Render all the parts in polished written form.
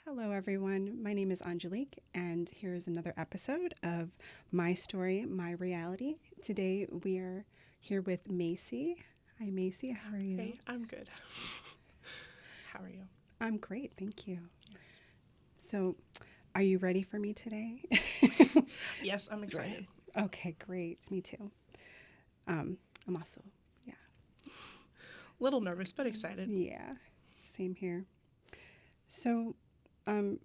Hello, everyone. My name is Angelique, and here's another episode of My Story, My Reality. Today we are here with Macy. Hi, Macy. How are you? Hey, I'm good. How are you? I'm great. Thank you. Yes. So, are you ready for me today? Yes, I'm excited. Okay, great. Me too. I'm also, yeah. Little nervous, but excited. Yeah, same here. So, um,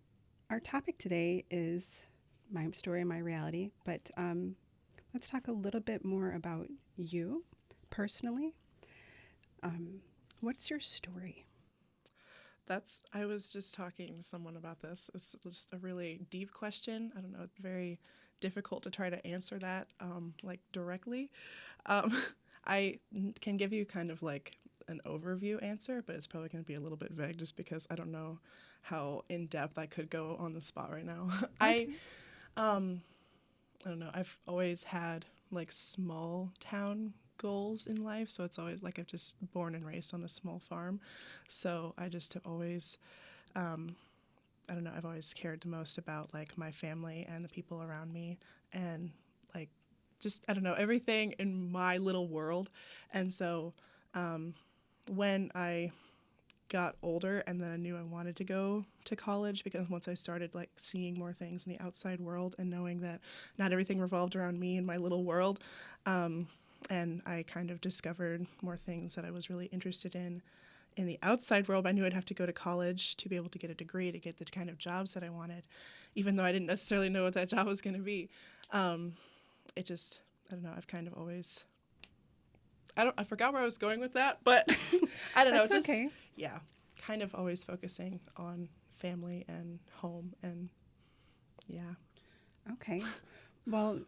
our topic today is my story, my reality, but let's talk a little bit more about you personally. Um, what's your story? I was just talking to someone about this. It's just a really deep question. I don't know, it's very difficult to try to answer that like directly. Um, I can give you kind of like an overview answer, but it's probably going to be a little bit vague just because I don't know how in depth I could go on the spot right now. Okay. Um, I don't know. I've always had like small town goals in life, so it's always like I've just born and raised on a small farm. So I just have always, um, I don't know, I've always cared the most about like my family and the people around me and like just, I don't know, everything in my little world. And so um, when I got older and then I knew I wanted to go to college because once I started like seeing more things in the outside world and knowing that not everything revolved around me and my little world, um, and I kind of discovered more things that I was really interested in the outside world. I knew I'd have to go to college to be able to get a degree to get the kind of jobs that I wanted, even though I didn't necessarily know what that job was going to be. Um, it just, I don't know, I've kind of always I forgot where I was going with that, but I don't know, That's just okay. yeah, kind of always focusing on family and home and yeah. Okay. Well,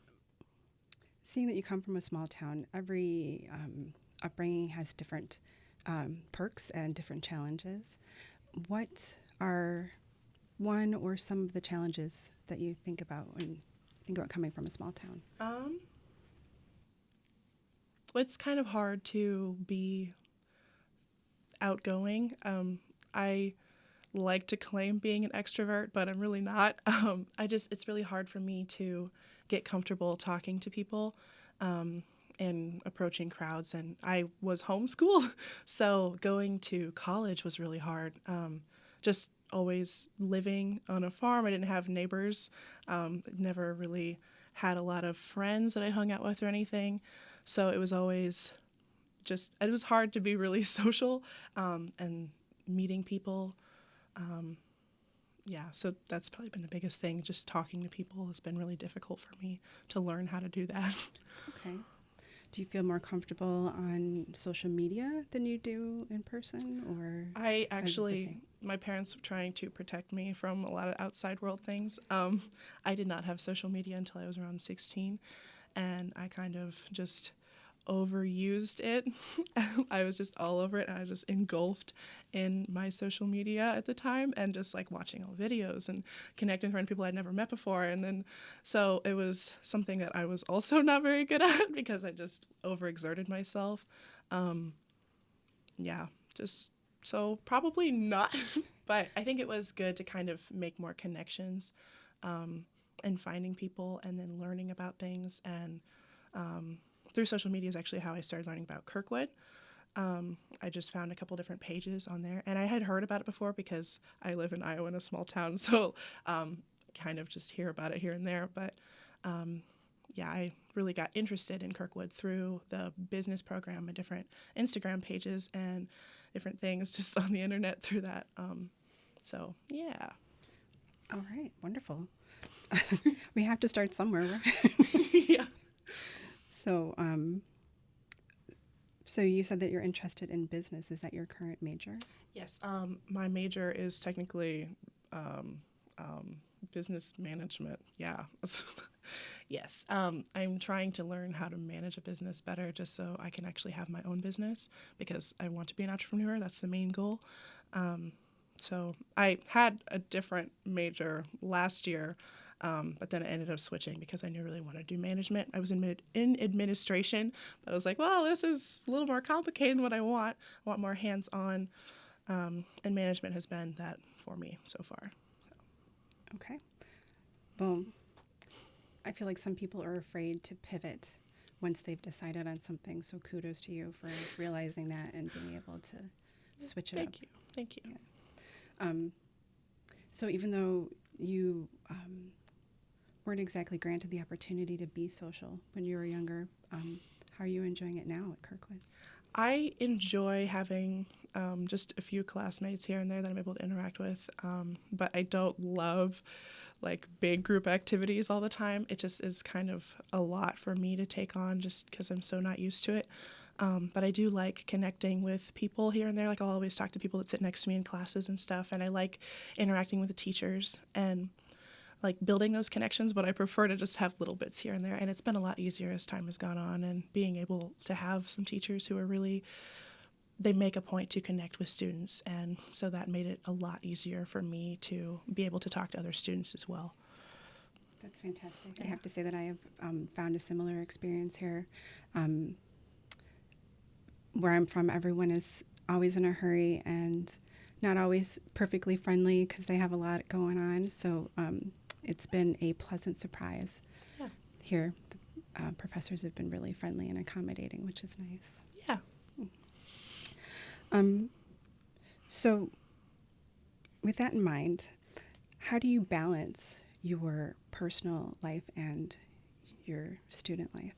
seeing that you come from a small town, every upbringing has different perks and different challenges. What are one or some of the challenges that you think about when you think about coming from a small town? Um, it's kind of hard to be outgoing. I like to claim being an extrovert, but I'm really not. It's really hard for me to get comfortable talking to people and approaching crowds. And I was homeschooled, so going to college was really hard. Just always living on a farm, I didn't have neighbors, never really had a lot of friends that I hung out with or anything. So it was always it was hard to be really social and meeting people. Um, yeah, so that's probably been the biggest thing. Just talking to people has been really difficult for me to learn how to do that. Okay. Do you feel more comfortable on social media than you do in person, or I is it the actually, same? my parents were trying to protect me from a lot of outside world things. I did not have social media until I was around 16, and I kind of just overused it. I was just all over it, and I just engulfed in my social media at the time and just like watching all the videos and connecting with random people I'd never met before. And then, so it was something that I was also not very good at because I just overexerted myself. Um, yeah, just so probably not. But I think it was good to kind of make more connections um, and finding people and then learning about things. And through social media is actually how I started learning about Kirkwood. I just found a couple different pages on there, and I had heard about it before because I live in Iowa in a small town, so kind of just hear about it here and there. But yeah, I really got interested in Kirkwood through the business program and different Instagram pages and different things just on the internet through that. So yeah. All right, wonderful. We have to start somewhere, right? Yeah. So, so you said that you're interested in business. Is that your current major? Yes. My major is technically um, um, business management. Yeah. Yes. I'm trying to learn how to manage a business better just so I can actually have my own business because I want to be an entrepreneur. That's the main goal. Um, so I had a different major last year, but then I ended up switching because I knew I really wanted to do management. I was in administration, but I was like, well, this is a little more complicated than what I want. I want more hands on, and management has been that for me so far. Okay. Well, I feel like some people are afraid to pivot once they've decided on something. So kudos to you for realizing that and being able to switch it up. Thank you. Thank you. Yeah. Um, so even though you weren't exactly granted the opportunity to be social when you were younger, how are you enjoying it now at Kirkwood? I enjoy having just a few classmates here and there that I'm able to interact with, but I don't love like big group activities all the time. It just is kind of a lot for me to take on just because I'm so not used to it. But I do like connecting with people here and there. Like I'll always talk to people that sit next to me in classes and stuff, and I like interacting with the teachers and like building those connections, but I prefer to just have little bits here and there. And it's been a lot easier as time has gone on, and being able to have some teachers who are really, they make a point to connect with students. And so that made it a lot easier for me to be able to talk to other students as well. That's fantastic. Yeah. I have to say that I have found a similar experience here. Where I'm from, everyone is always in a hurry and not always perfectly friendly because they have a lot going on. So it's been a pleasant surprise Yeah. here. Professors have been really friendly and accommodating, which is nice. Yeah. So with that in mind, how do you balance your personal life and your student life?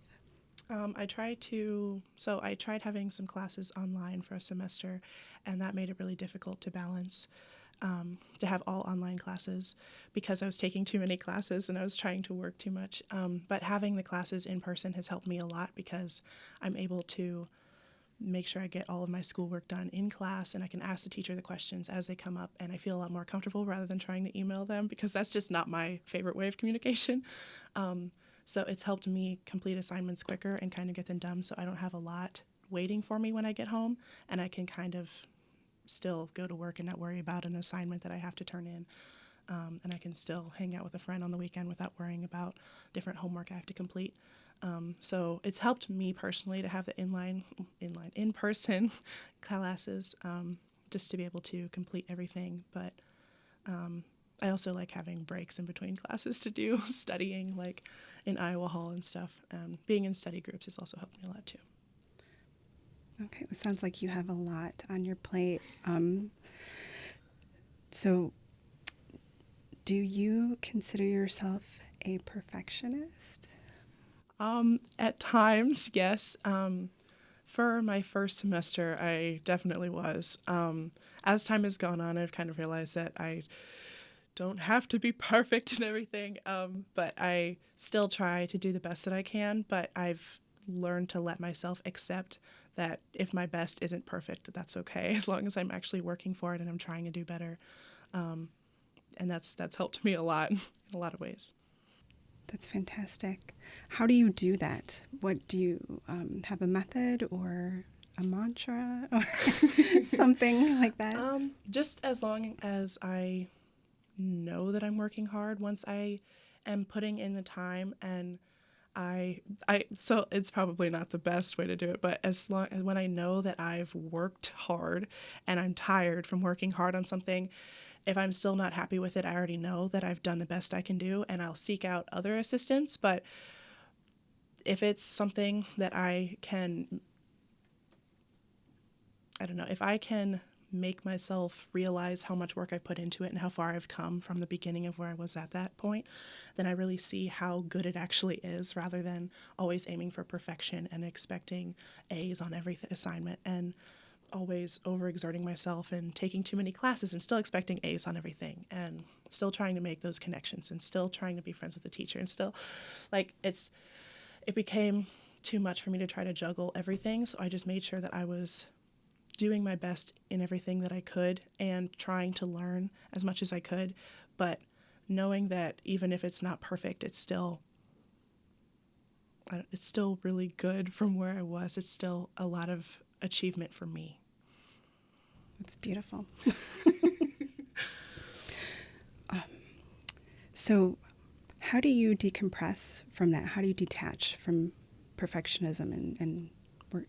I tried having some classes online for a semester, and that made it really difficult to balance, to have all online classes because I was taking too many classes and I was trying to work too much. But having the classes in person has helped me a lot because I'm able to make sure I get all of my schoolwork done in class, and I can ask the teacher the questions as they come up, and I feel a lot more comfortable rather than trying to email them because that's just not my favorite way of communication. So it's helped me complete assignments quicker and kind of get them done so I don't have a lot waiting for me when I get home, and I can kind of still go to work and not worry about an assignment that I have to turn in. And I can still hang out with a friend on the weekend without worrying about different homework I have to complete. So it's helped me personally to have the in-person classes, just to be able to complete everything. But I also like having breaks in between classes to do studying, like in Iowa Hall and stuff. Being in study groups has also helped me a lot too. Okay, it sounds like you have a lot on your plate. So do you consider yourself a perfectionist? At times, yes. For my first semester, I definitely was. As time has gone on, I've kind of realized that I don't have to be perfect and everything, but I still try to do the best that I can. But I've learned to let myself accept that if my best isn't perfect, that's okay, as long as I'm actually working for it and I'm trying to do better. And that's helped me a lot in a lot of ways. That's fantastic. How do you do that? What do you have a method or a mantra or something like that? Just as long as I know that I'm working hard, once I am putting in the time, and so it's probably not the best way to do it, but as long as when I know that I've worked hard and I'm tired from working hard on something, if I'm still not happy with it, I already know that I've done the best I can do, and I'll seek out other assistance. But if it's something that I don't know, if I can make myself realize how much work I put into it and how far I've come from the beginning of where I was at that point, then I really see how good it actually is, rather than always aiming for perfection and expecting A's on every assignment and always overexerting myself and taking too many classes and still expecting A's on everything and still trying to make those connections and still trying to be friends with the teacher and still it became too much for me to try to juggle everything. So I just made sure that I was doing my best in everything that I could and trying to learn as much as I could, but knowing that even if it's not perfect, it's still really good from where I was. It's still a lot of achievement for me. That's beautiful. So how do you decompress from that? How do you detach from perfectionism and work?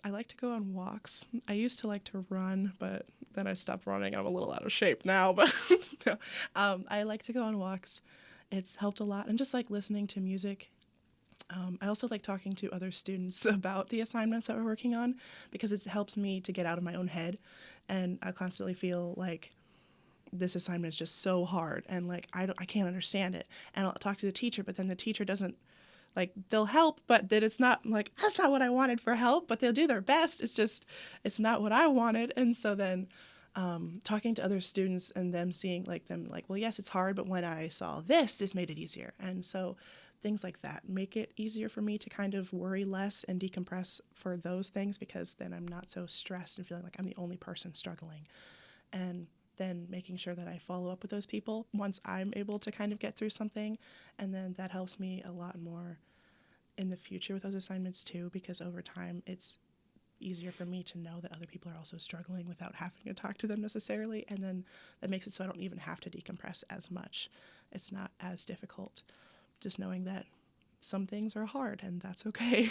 I like to go on walks. I used to like to run, but then I stopped running. I'm a little out of shape now, but no. I like to go on walks. It's helped a lot. And just like listening to music. I also like talking to other students about the assignments that we're working on because it helps me to get out of my own head. And I constantly feel like this assignment is just so hard and like I can't understand it. And I'll talk to the teacher, but then the teacher doesn't, like, they'll help, but then it's not like, that's not what I wanted for help, but they'll do their best. It's just, it's not what I wanted. And so then talking to other students and them seeing them like, well, yes, it's hard, but when I saw this made it easier. And so things like that make it easier for me to kind of worry less and decompress for those things, because then I'm not so stressed and feeling like I'm the only person struggling. And then making sure that I follow up with those people once I'm able to kind of get through something. And then that helps me a lot more in the future with those assignments too, because over time it's easier for me to know that other people are also struggling without having to talk to them necessarily. And then that makes it so I don't even have to decompress as much. It's not as difficult. Just knowing that some things are hard and that's okay.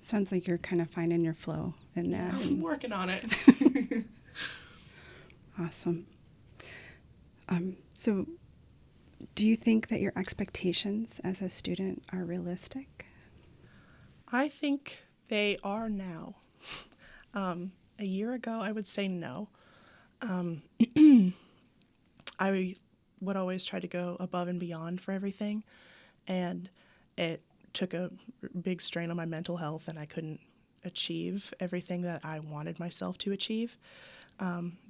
Sounds like you're kind of finding your flow in that. I'm working on it. Awesome. So do you think that your expectations as a student are realistic? I think they are now. A year ago, I would say no. I would always try to go above and beyond for everything, and it took a big strain on my mental health, and I couldn't achieve everything that I wanted myself to achieve.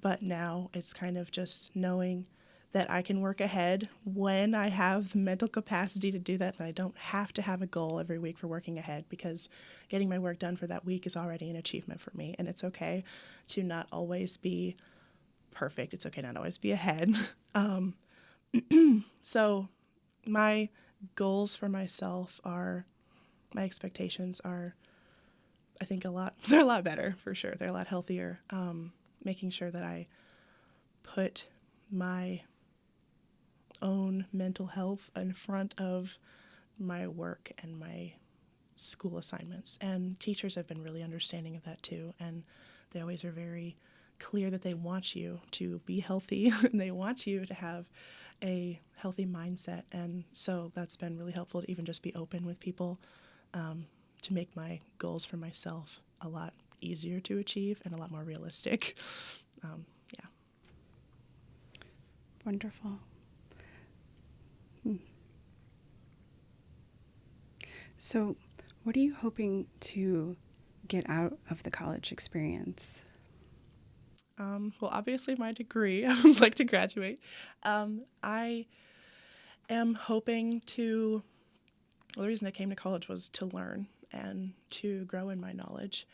But now it's kind of just knowing that I can work ahead when I have the mental capacity to do that, and I don't have to have a goal every week for working ahead, because getting my work done for that week is already an achievement for me. And it's okay to not always be perfect. It's okay not always be ahead. So my goals for myself are, my expectations are, I think they're a lot better for sure. They're a lot healthier. Making sure that I put my own mental health in front of my work and my school assignments. And teachers have been really understanding of that too. And they always are very clear that they want you to be healthy and they want you to have a healthy mindset. And so that's been really helpful to even just be open with people, to make my goals for myself a lot easier to achieve and a lot more realistic. Yeah. Wonderful. So what are you hoping to get out of the college experience? Well, obviously my degree, I would like to graduate. I am hoping to, well, the reason I came to college was to learn and to grow in my knowledge,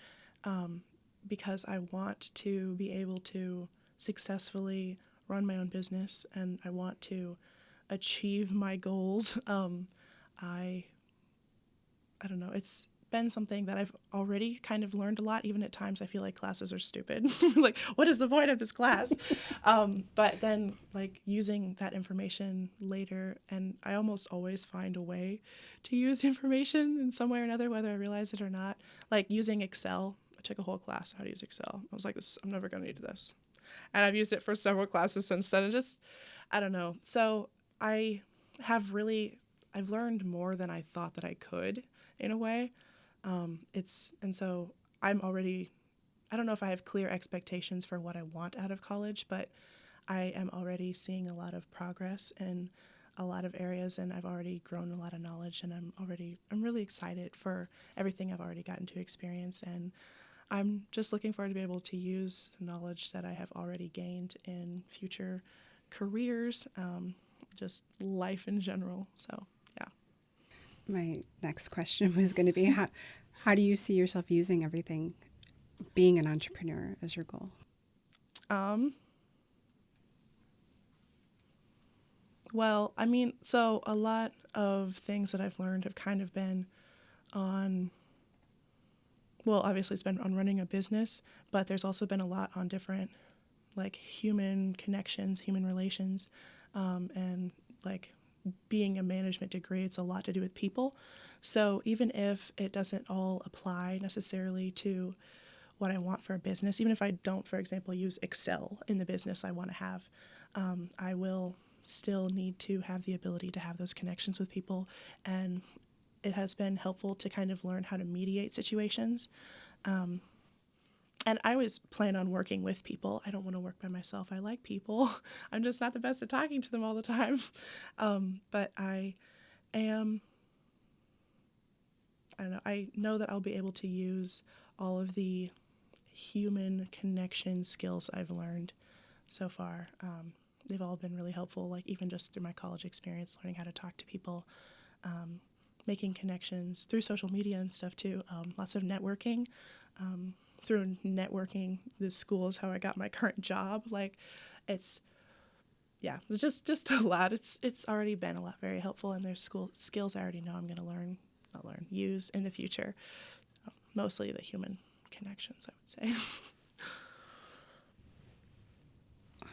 because I want to be able to successfully run my own business and I want to achieve my goals. I don't know, it's been something that I've already kind of learned a lot. Even at times I feel like classes are stupid. Like, what is the point of this class? But then like using that information later, and I almost always find a way to use information in some way or another, whether I realize it or not. Like using Excel. I took a whole class on how to use Excel. I was like, I'm never going to need this. And I've used it for several classes since then. And just, I don't know. So I've learned more than I thought that I could in a way. And so I'm already, I don't know if I have clear expectations for what I want out of college, but I am already seeing a lot of progress in a lot of areas, and I've already grown a lot of knowledge, and I'm really excited for everything I've already gotten to experience, and I'm just looking forward to be able to use the knowledge that I have already gained in future careers, just life in general. So, yeah. My next question was going to be, how do you see yourself using everything, being an entrepreneur, as your goal? Well, I mean, so a lot of things that I've learned have kind of been on, well, obviously it's been on running a business, but there's also been a lot on different, like, human connections, human relations, and like being a management degree, it's a lot to do with people. So even if it doesn't all apply necessarily to what I want for a business, even if I don't, for example, use Excel in the business I want to have, I will still need to have the ability to have those connections with people. And it has been helpful to kind of learn how to mediate situations. And I always plan on working with people. I don't want to work by myself. I like people. I'm just not the best at talking to them all the time. But I am, I don't know, I know that I'll be able to use all of the human connection skills I've learned so far. They've all been really helpful, like even just through my college experience, learning how to talk to people, making connections through social media and stuff too. Lots of networking. Through networking, the school is how I got my current job. Like, it's just a lot. It's already been a lot very helpful, and there's school skills I already know I'm going to use in the future. Mostly the human connections, I would say.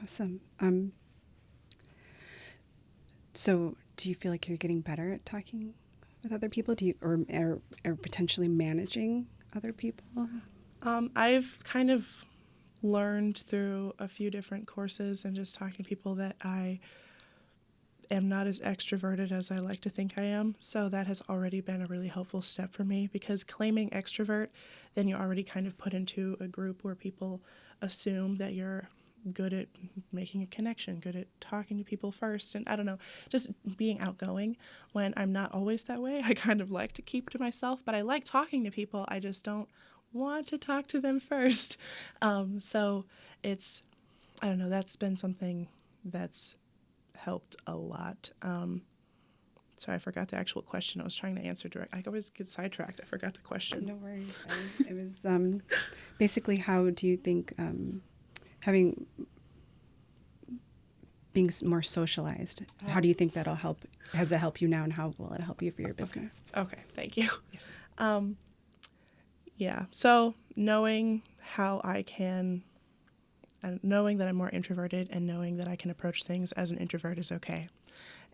Awesome. So do you feel like you're getting better at talking with other people? Do you, or potentially managing other people? I've kind of learned through a few different courses and just talking to people that I am not as extroverted as I like to think I am. So that has already been a really helpful step for me, because claiming extrovert, then you're already kind of put into a group where people assume that you're good at making a connection, good at talking to people first. And I don't know, just being outgoing when I'm not always that way. I kind of like to keep to myself, but I like talking to people. I just don't want to talk to them first. So it's, I don't know, that's been something that's helped a lot. Sorry, I forgot the actual question I was trying to answer direct. I always get sidetracked. I forgot the question. No worries. It was basically, how do you think having being more socialized, how do you think that'll help? Has it helped you now, and how will it help you for your business? Okay, thank you. Yeah, so knowing how I can, knowing that I'm more introverted and knowing that I can approach things as an introvert is okay.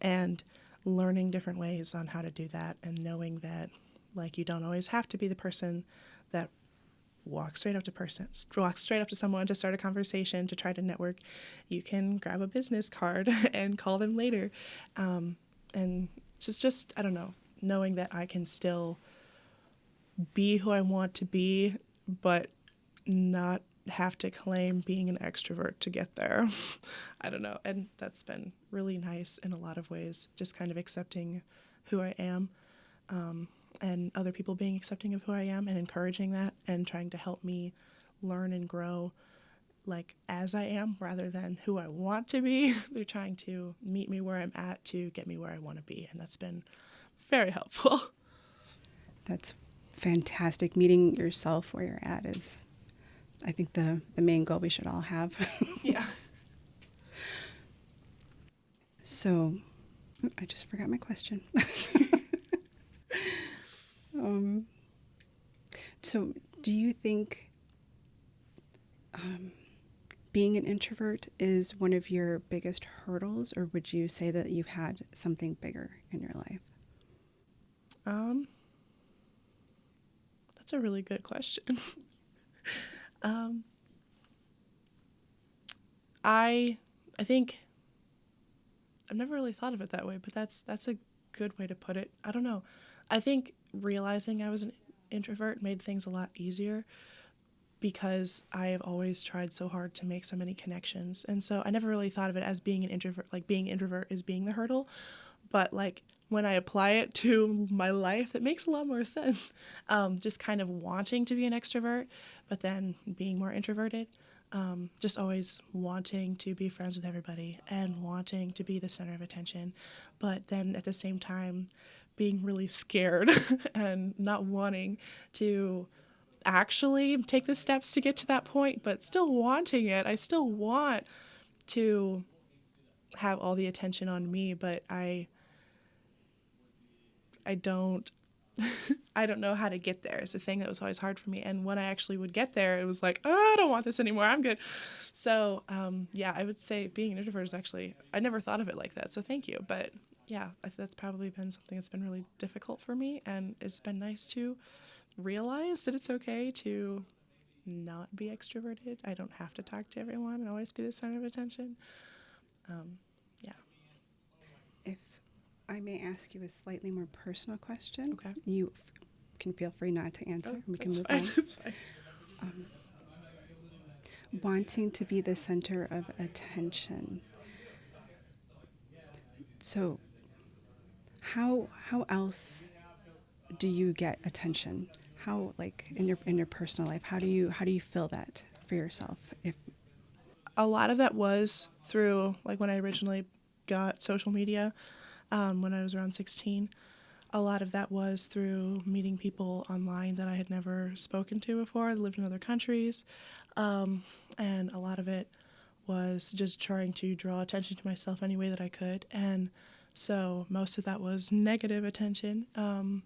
And learning different ways on how to do that, and knowing that, like, you don't always have to be the person that walks straight up to someone to start a conversation, to try to network. You can grab a business card and call them later. And just, I don't know, knowing that I can still be who I want to be, but not have to claim being an extrovert to get there. I don't know. And that's been really nice in a lot of ways, just kind of accepting who I am, and other people being accepting of who I am and encouraging that and trying to help me learn and grow, like, as I am, rather than who I want to be. They're trying to meet me where I'm at to get me where I want to be. And that's been very helpful. That's fantastic. Meeting yourself where you're at is, I think, the main goal we should all have. Yeah. So, I just forgot my question. So do you think being an introvert is one of your biggest hurdles, or would you say that you've had something bigger in your life? That's a really good question. I think I've never really thought of it that way, but that's a good way to put it. I don't know. I think realizing I was an introvert made things a lot easier, because I have always tried so hard to make so many connections. And so I never really thought of it as being an introvert, like being an introvert is being the hurdle. But, like, when I apply it to my life, it makes a lot more sense. Just kind of wanting to be an extrovert, but then being more introverted. Just always wanting to be friends with everybody and wanting to be the center of attention, but then at the same time being really scared and not wanting to actually take the steps to get to that point, but still wanting it. I still want to have all the attention on me, but I don't I don't know how to get there. It's a thing that was always hard for me. And when I actually would get there, it was like, oh, I don't want this anymore. I'm good. So, yeah, I would say being an introvert is actually, I never thought of it like that. So thank you. But yeah, that's probably been something that's been really difficult for me. And it's been nice to realize that it's okay to not be extroverted. I don't have to talk to everyone and always be the center of attention. Yeah. If I may ask you a slightly more personal question, Okay. you can feel free not to answer. Oh, We can that's move fine. on. That's fine. Wanting to be the center of attention. So, how else do you get attention? How, like, in your personal life, how do you feel that for yourself? If A lot of that was through, like, when I originally got social media, when I was around 16. A lot of that was through meeting people online that I had never spoken to before, that lived in other countries. And a lot of it was just trying to draw attention to myself any way that I could. And so most of that was negative attention. And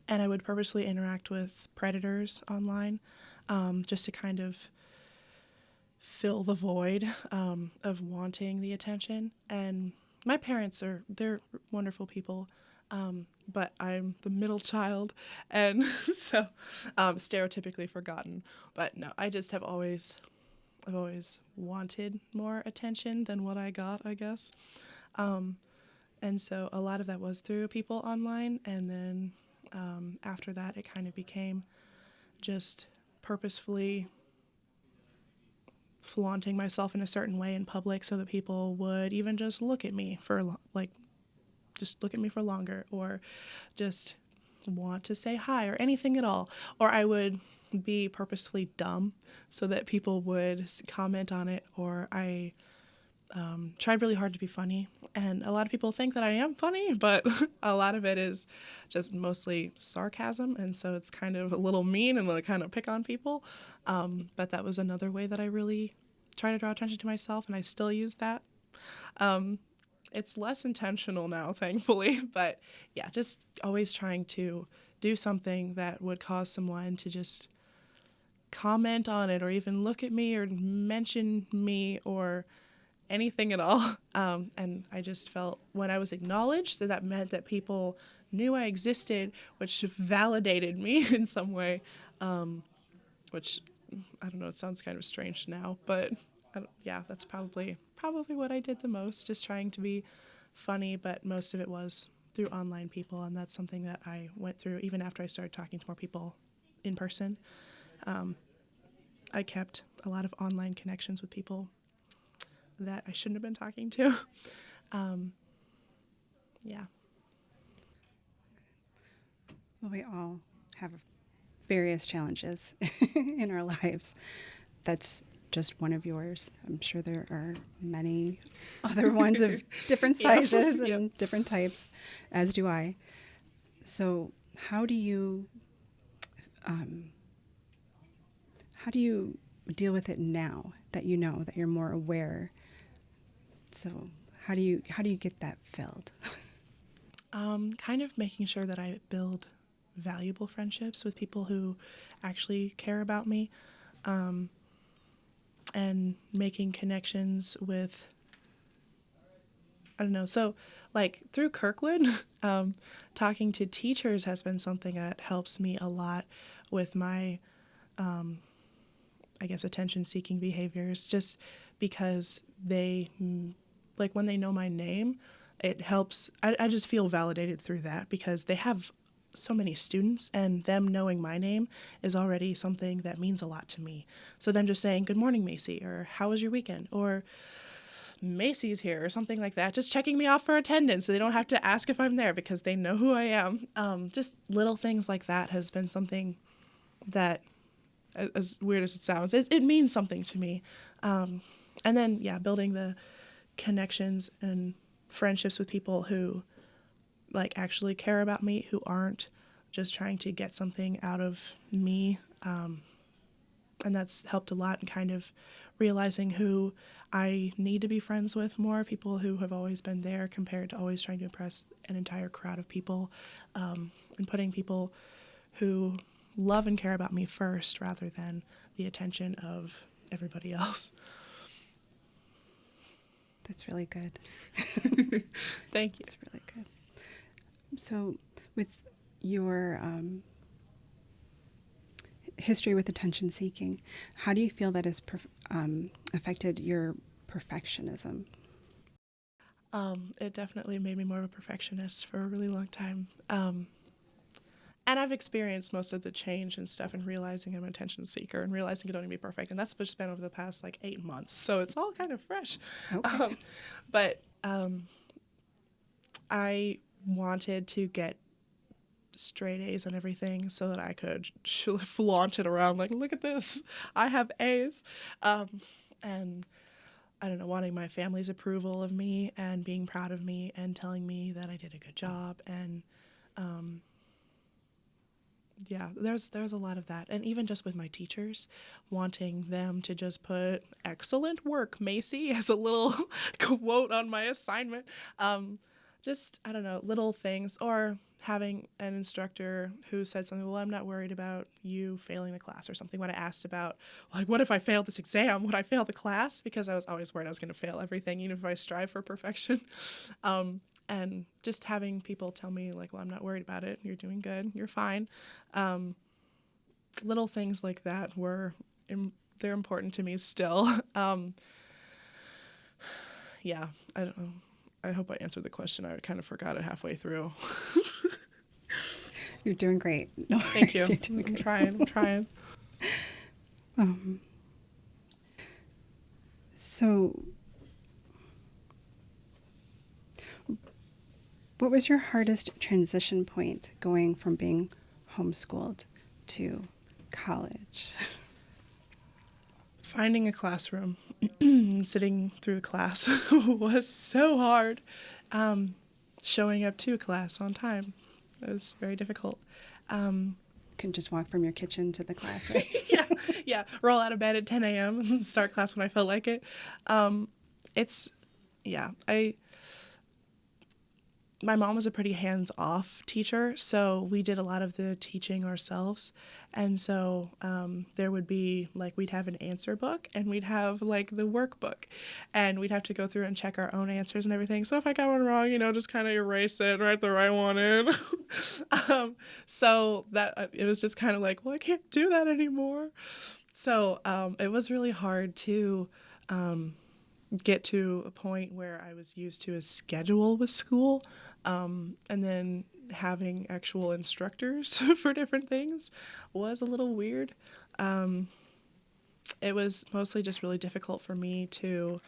I would purposely interact with predators online, just to kind of fill the void of wanting the attention. And my parents they're wonderful people, but I'm the middle child, and so stereotypically forgotten. But no, I've always wanted more attention than what I got, I guess. And so a lot of that was through people online, and then after that, it kind of became just purposefully flaunting myself in a certain way in public so that people would even just look at me for just look at me for longer, or just want to say hi or anything at all. Or I would be purposefully dumb so that people would comment on it, or I tried really hard to be funny. And a lot of people think that I am funny, but a lot of it is just mostly sarcasm, and so it's kind of a little mean and like kind of pick on people. But that was another way that I really try to draw attention to myself, and I still use that. It's less intentional now, thankfully, but yeah, just always trying to do something that would cause someone to just comment on it, or even look at me or mention me or anything at all. And I just felt when I was acknowledged, that meant that people knew I existed, which validated me in some way, which I don't know, it sounds kind of strange now, but yeah, that's probably what I did the most, just trying to be funny, but most of it was through online people, and that's something that I went through even after I started talking to more people in person. I kept a lot of online connections with people that I shouldn't have been talking to. Yeah. well, we all have various challenges in our lives. That's just one of yours. I'm sure there are many other ones of different Yep. sizes Yep. and different types, as do I. So, how do you deal with it now that you know that you're more aware? So, how do you get that filled? Kind of making sure that I build valuable friendships with people who actually care about me, and making connections with, I don't know. So, like through Kirkwood, talking to teachers has been something that helps me a lot with my, I guess, attention-seeking behaviors. Just because they, like, when they know my name, it helps. I just feel validated through that because they have so many students, and them knowing my name is already something that means a lot to me. So them just saying, "Good morning, Macy," or "How was your weekend?" or "Macy's here," or something like that, just checking me off for attendance so they don't have to ask if I'm there because they know who I am. Just little things like that has been something that, as weird as it sounds, it means something to me. And then, yeah, building the connections and friendships with people who like actually care about me, who aren't just trying to get something out of me. And that's helped a lot in kind of realizing who I need to be friends with more, people who have always been there compared to always trying to impress an entire crowd of people, and putting people who love and care about me first rather than the attention of everybody else. That's really good. Thank you. It's really good. So, with your history with attention seeking. How do you feel that has affected your perfectionism? It definitely made me more of a perfectionist for a really long time. And I've experienced most of the change and stuff and realizing I'm an attention seeker and realizing I don't need to be perfect. And that's just been over the past like 8 months. So it's all kind of fresh. Okay. But I wanted to get straight A's on everything so that I could flaunt it around like, look at this, I have A's. And I don't know, wanting my family's approval of me and being proud of me and telling me that I did a good job. And yeah, there's a lot of that. And even just with my teachers, wanting them to just put excellent work, Macy, as a little quote on my assignment. Just, I don't know, little things. Or having an instructor who said something, well, I'm not worried about you failing the class or something. When I asked about, like, what if I failed this exam? Would I fail the class? Because I was always worried I was going to fail everything, even if I strive for perfection. And just having people tell me, like, well, I'm not worried about it. You're doing good. You're fine. Little things like that they're important to me still. Yeah, I don't know. I hope I answered the question. I kind of forgot it halfway through. You're doing great. No Thank you. worries, you're doing I'm great. trying. So, what was your hardest transition point going from being homeschooled to college? Finding a classroom and sitting through the class was so hard. Showing up to class on time was very difficult. Can just walk from your kitchen to the class, right? Yeah. Roll out of bed at 10 a.m. and start class when I felt like it. My mom was a pretty hands-off teacher, so we did a lot of the teaching ourselves. And so there would be, like, we'd have an answer book, and we'd have, like, the workbook. And we'd have to go through and check our own answers and everything. So if I got one wrong, just kind of erase it and write the right one in. So that it was just kind of like, well, I can't do that anymore. So it was really hard to get to a point where I was used to a schedule with school, and then having actual instructors for different things was a little weird. It was mostly just really difficult for me to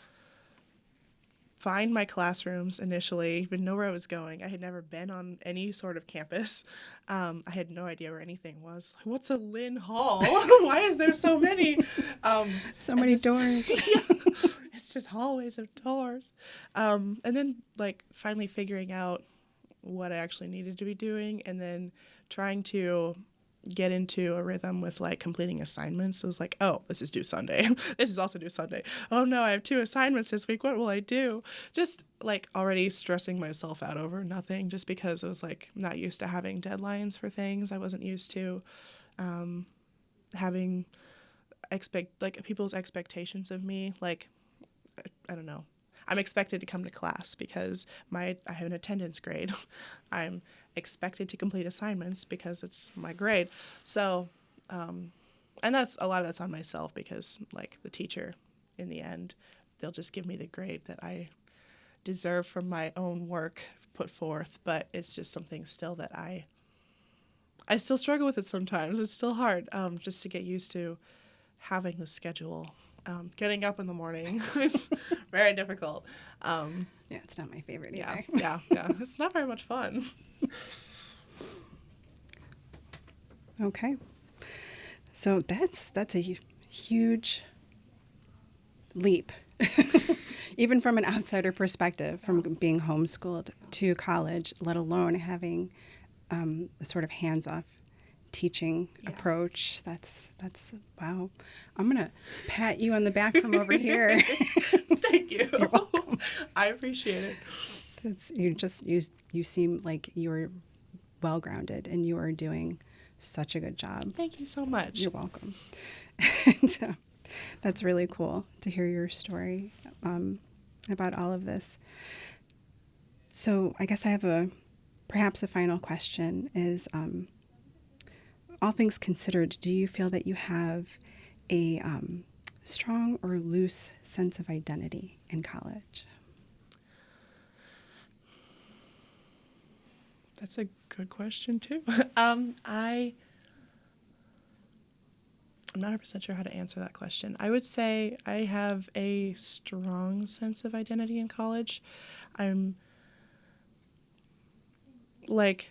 find my classrooms initially, even know where I was going. I had never been on any sort of campus. I had no idea where anything was. What's a Lynn Hall? Why is there so many? So many doors. Yeah, it's just hallways of doors. And then, like, finally figuring out what I actually needed to be doing, and then trying to get into a rhythm with, like, completing assignments. It was like, oh, this is due Sunday. This is also due Sunday. Oh no, I have 2 assignments this week. What will I do? Just, like, already stressing myself out over nothing, just because I was, like, not used to having deadlines for things. I wasn't used to having people's expectations of me. Like, I don't know. I'm expected to come to class because I have an attendance grade. I'm expected to complete assignments because it's my grade. So, and that's a lot of that's on myself because, like, the teacher, in the end, they'll just give me the grade that I deserve from my own work put forth. But it's just something still that I still struggle with it sometimes. It's still hard just to get used to having the schedule. Getting up in the morning is very difficult. Yeah, it's not my favorite either. Yeah. It's not very much fun. Okay. So that's a huge leap, even from an outsider perspective, from being homeschooled to college, let alone having a sort of hands-off teaching approach. That's wow. I'm gonna pat you on the back from over here. Thank you. You're welcome. I appreciate it. You seem like you're well grounded and you are doing such a good job. Thank you so much. You're welcome. And, that's really cool to hear your story about all of this. So I guess I have perhaps a final question is, all things considered, do you feel that you have a strong or loose sense of identity in college? That's a good question too. I'm not 100% sure how to answer that question. I would say I have a strong sense of identity in college. I'm like,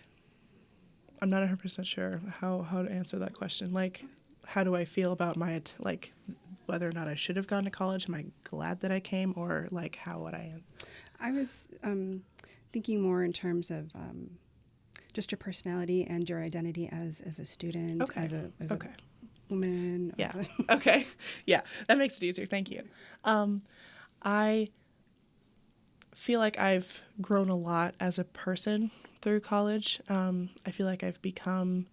I'm not 100% sure how to answer that question. Like, how do I feel about like, whether or not I should have gone to college? Am I glad that I came, or like how would I am? I was thinking more in terms of just your personality and your identity as a student, Okay. as a Okay. woman. Yeah. Okay. Yeah, that makes it easier. Thank you. I feel like I've grown a lot as a person through college. I feel like I've become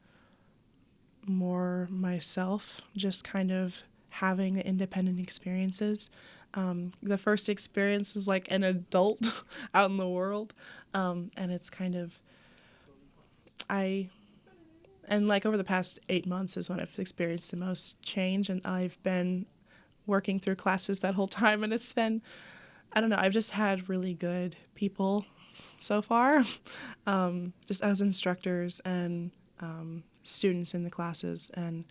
more myself, just kind of having the independent experiences. The first experience is like an adult out in the world, and it's kind of and like over the past 8 months is when I've experienced the most change, and I've been working through classes that whole time, and it's been, I don't know, I've just had really good people so far, just as instructors and students in the classes, and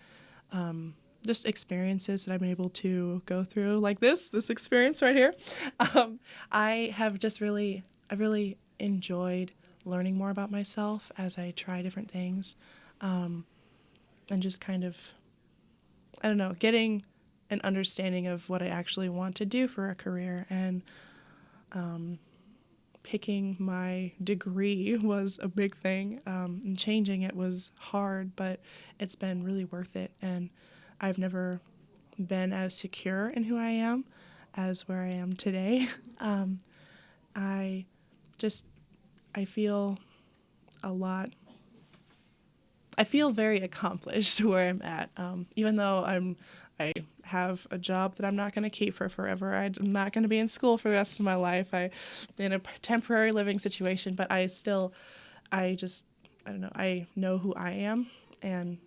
just experiences that I've been able to go through, like this experience right here. I've really enjoyed learning more about myself as I try different things, and just kind of, I don't know, getting an understanding of what I actually want to do for a career. And picking my degree was a big thing, and changing it was hard, but it's been really worth it. And I've never been as secure in who I am as where I am today. I just, I feel a lot, I feel very accomplished where I'm at. Even though I have a job that I'm not going to keep for forever. I'm not going to be in school for the rest of my life. I'm in a temporary living situation, but I don't know, I know who I am, and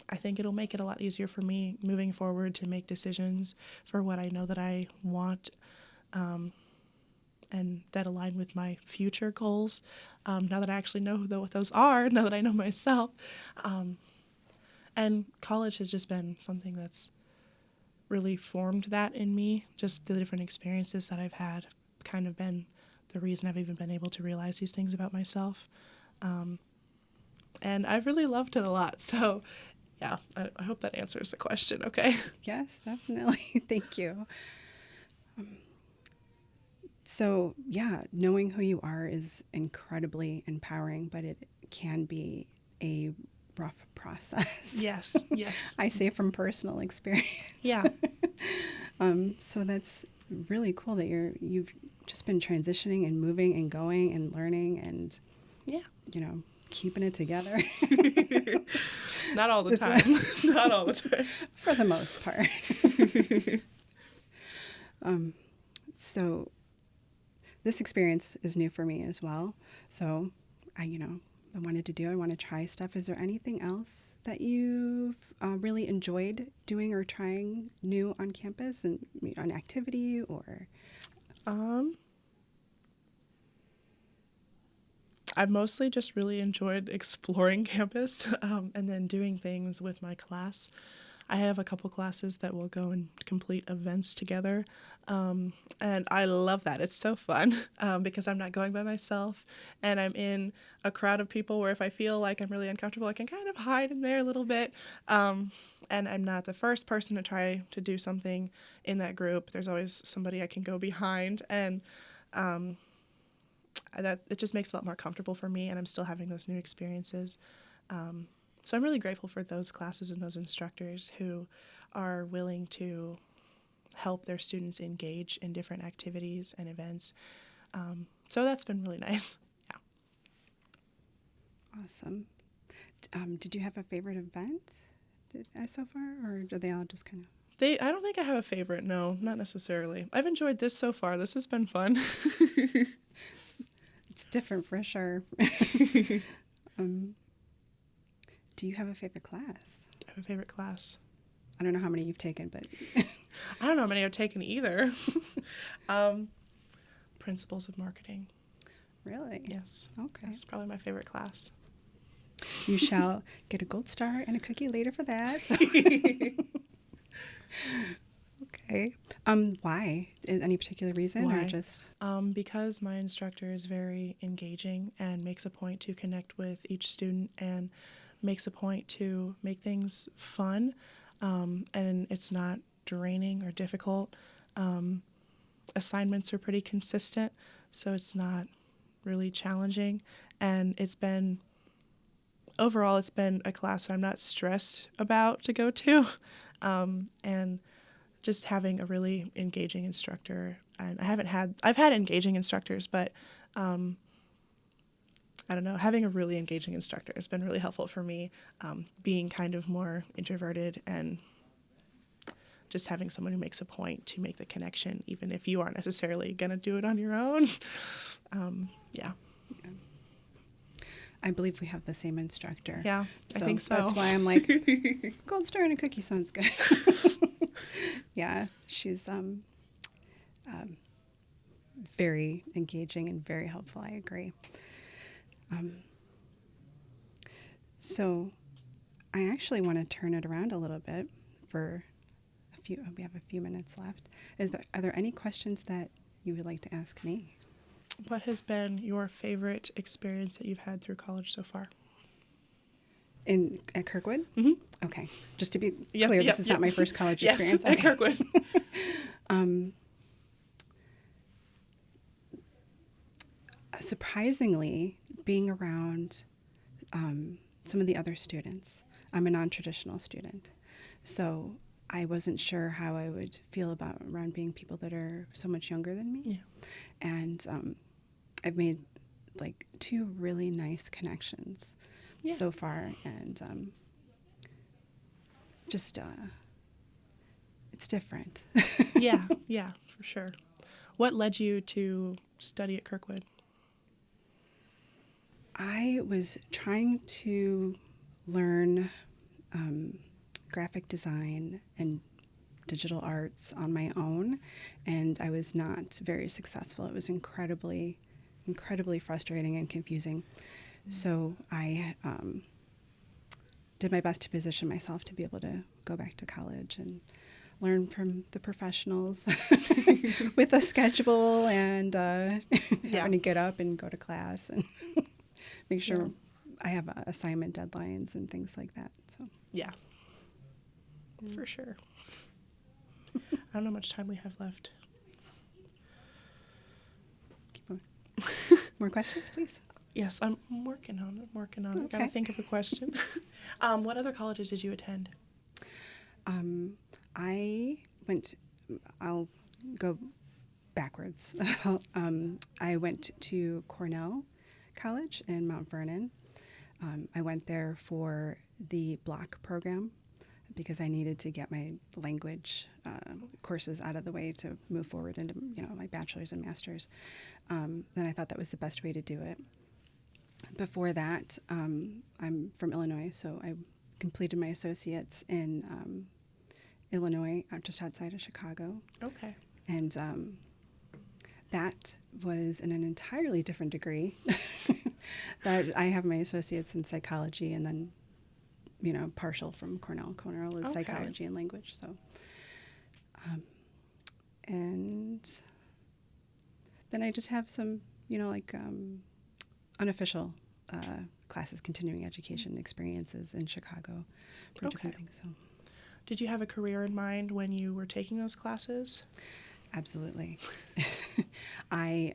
I think it'll make it a lot easier for me moving forward to make decisions for what I know that I want, and that align with my future goals. Now that I actually know what those are, now that I know myself. And college has just been something that's really formed that in me. Just the different experiences that I've had kind of been the reason I've even been able to realize these things about myself. And I've really loved it a lot. So, yeah, I hope that answers the question, okay? Yes, definitely. Thank you. So, yeah, knowing who you are is incredibly empowering, but it can be a rough process. Yes, yes. I say from personal experience. Yeah. So that's really cool that you've just been transitioning and moving and going and learning and, Yeah. keeping it together. Not all the time. Not all the time. For the most part. So this experience is new for me as well. So I want to try stuff. Is there anything else that you've really enjoyed doing or trying new on campus, and an activity or? I've mostly just really enjoyed exploring campus, and then doing things with my class. I have a couple classes that will go and complete events together, and I love that. It's so fun, because I'm not going by myself, and I'm in a crowd of people where if I feel like I'm really uncomfortable, I can kind of hide in there a little bit, and I'm not the first person to try to do something in that group. There's always somebody I can go behind, and that it just makes it a lot more comfortable for me, and I'm still having those new experiences. So I'm really grateful for those classes and those instructors who are willing to help their students engage in different activities and events. So that's been really nice. Yeah. Awesome. Did you have a favorite event so far, or are they all just kind of? I don't think I have a favorite. No, not necessarily. I've enjoyed this so far. This has been fun. It's different for sure. Do you have a favorite class? I have a favorite class. I don't know how many you've taken, but I don't know how many I've taken either. Principles of marketing. really? Yes. Okay. That's probably my favorite class. You shall get a gold star and a cookie later for that. So. Okay. Why? Is any particular reason or Why? just? Because my instructor is very engaging and makes a point to connect with each student and makes a point to make things fun, and it's not draining or difficult. Assignments are pretty consistent, so it's not really challenging, and overall it's been a class I'm not stressed about to go to, and just having a really engaging instructor. And I've had engaging instructors, but I don't know, having a really engaging instructor has been really helpful for me, being kind of more introverted, and just having someone who makes a point to make the connection, even if you aren't necessarily going to do it on your own. Yeah. I believe we have the same instructor. Yeah, I think so. That's why I'm like, gold star and a cookie sounds good. Yeah, she's very engaging and very helpful. I agree. So I actually want to turn it around a little bit for we have a few minutes left. Are there any questions that you would like to ask me? What has been your favorite experience that you've had through college so far? At Kirkwood? Mm-hmm. Okay. Just to be clear, this is not my first college experience. Yes, Okay. at Kirkwood. Surprisingly, being around some of the other students. I'm a non-traditional student, so I wasn't sure how I would feel about around being people that are so much younger than me. Yeah. And I've made like 2 really nice connections so far, and just it's different. Yeah, for sure. What led you to study at Kirkwood? I was trying to learn graphic design and digital arts on my own, and I was not very successful. It was incredibly frustrating and confusing. So I did my best to position myself to be able to go back to college and learn from the professionals with a schedule and having to get up and go to class and make sure I have assignment deadlines and things like that. So Yeah, for sure. I don't know how much time we have left. keep going. More questions, please? Yes, I'm working on it. Okay. Gotta think of a question. What other colleges did you attend? I'll go backwards. I went to Cornell College in Mount Vernon. I went there for the block program because I needed to get my language courses out of the way to move forward into my bachelor's and master's. Then I thought that was the best way to do it. Before that, I'm from Illinois, so I completed my associates in Illinois, just outside of Chicago. Okay. And that was in an entirely different degree. That I have my associates in psychology and then, partial from Cornell. Cornell is psychology and language. So, and then I just have some, unofficial classes, continuing education experiences in Chicago for different things. So, did you have a career in mind when you were taking those classes? Absolutely. I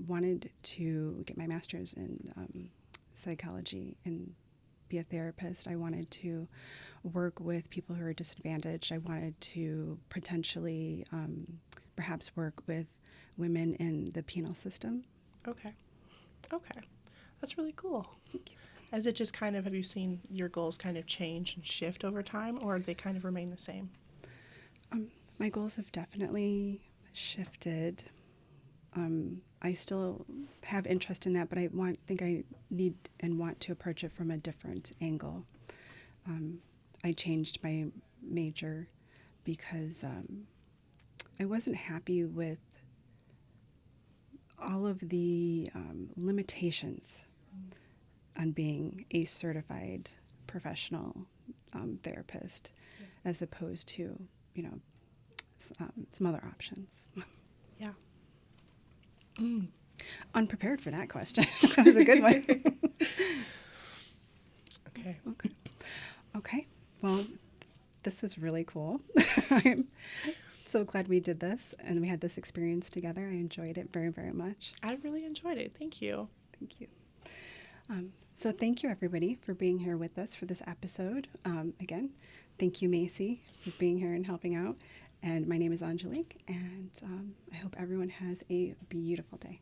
wanted to get my master's in psychology and be a therapist. I wanted to work with people who are disadvantaged. I wanted to potentially perhaps work with women in the penal system. Okay. That's really cool. Thank you. Has it just have you seen your goals kind of change and shift over time, or do they kind of remain the same? My goals have definitely shifted. I still have interest in that, but I think I need and want to approach it from a different angle. I changed my major because I wasn't happy with all of the limitations on being a certified professional therapist, as opposed to, some other options. Yeah. Unprepared for that question. That was a good one. Okay. Okay. Well, this was really cool. I'm so glad we did this and we had this experience together. I enjoyed it very, very much. I really enjoyed it. Thank you. Thank you. So thank you, everybody, for being here with us for this episode. Again, thank you, Macy, for being here and helping out. And my name is Angelique, and I hope everyone has a beautiful day.